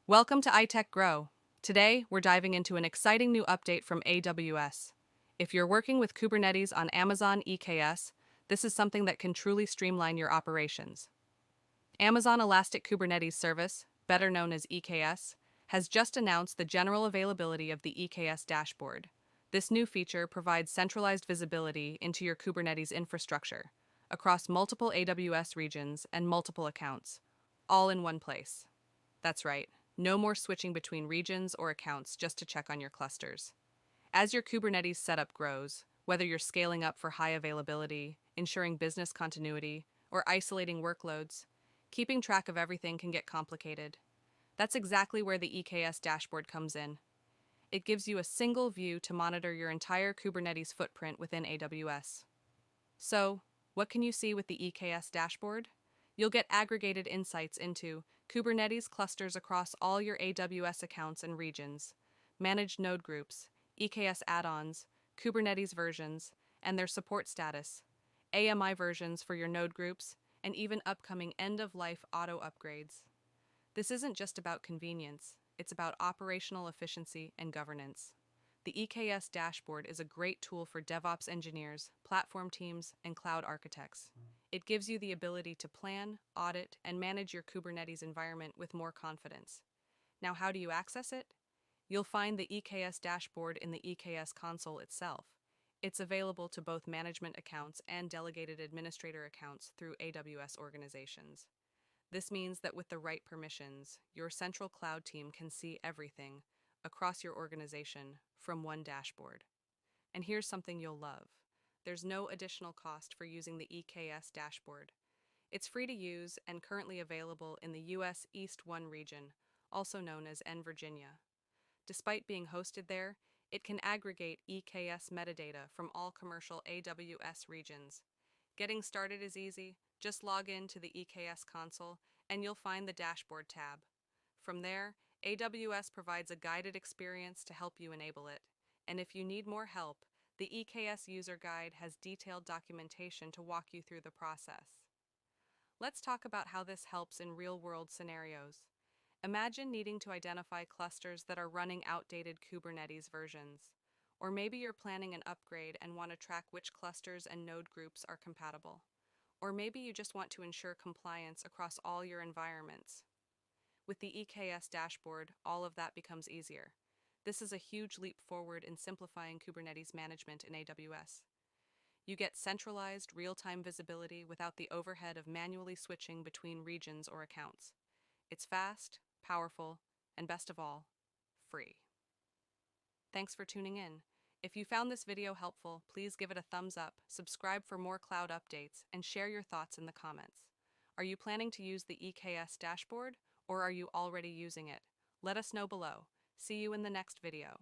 Welcome to iTech Grow. Today, we're diving into an exciting new update from AWS. If you're working with Kubernetes on Amazon EKS, this is something that can truly streamline your operations. Amazon Elastic Kubernetes Service, better known as EKS, has just announced the general availability of the EKS Dashboard. This new feature provides centralized visibility into your Kubernetes infrastructure across multiple AWS regions and multiple accounts, all in one place. That's right, no more switching between regions or accounts just to check on your clusters. As your Kubernetes setup grows, whether you're scaling up for high availability, ensuring business continuity, or isolating workloads, keeping track of everything can get complicated. That's exactly where the EKS dashboard comes in. It gives you a single view to monitor your entire Kubernetes footprint within AWS. So, what can you see with the EKS dashboard? You'll get aggregated insights into Kubernetes clusters across all your AWS accounts and regions, managed node groups, EKS add-ons, Kubernetes versions, and their support status, AMI versions for your node groups, and even upcoming end-of-life auto upgrades. This isn't just about convenience, it's about operational efficiency and governance. The EKS dashboard is a great tool for DevOps engineers, platform teams, and cloud architects. It gives you the ability to plan, audit, and manage your Kubernetes environment with more confidence. Now, how do you access it? You'll find the EKS dashboard in the EKS console itself. It's available to both management accounts and delegated administrator accounts through AWS Organizations. This means that with the right permissions, your central cloud team can see everything across your organization from one dashboard. And here's something you'll love. There's no additional cost for using the EKS dashboard. It's free to use and currently available in the US East 1 region, also known as N Virginia. Despite being hosted there, it can aggregate EKS metadata from all commercial AWS regions. Getting started is easy. Just log in to the EKS console and you'll find the dashboard tab. From there, AWS provides a guided experience to help you enable it. And if you need more help, the EKS user guide has detailed documentation to walk you through the process. Let's talk about how this helps in real-world scenarios. Imagine needing to identify clusters that are running outdated Kubernetes versions. Or maybe you're planning an upgrade and want to track which clusters and node groups are compatible. Or maybe you just want to ensure compliance across all your environments. With the EKS dashboard, all of that becomes easier. This is a huge leap forward in simplifying Kubernetes management in AWS. You get centralized, real-time visibility without the overhead of manually switching between regions or accounts. It's fast, powerful, and best of all, free. Thanks for tuning in. If you found this video helpful, please give it a thumbs up, subscribe for more cloud updates, and share your thoughts in the comments. Are you planning to use the EKS dashboard, or are you already using it? Let us know below. See you in the next video.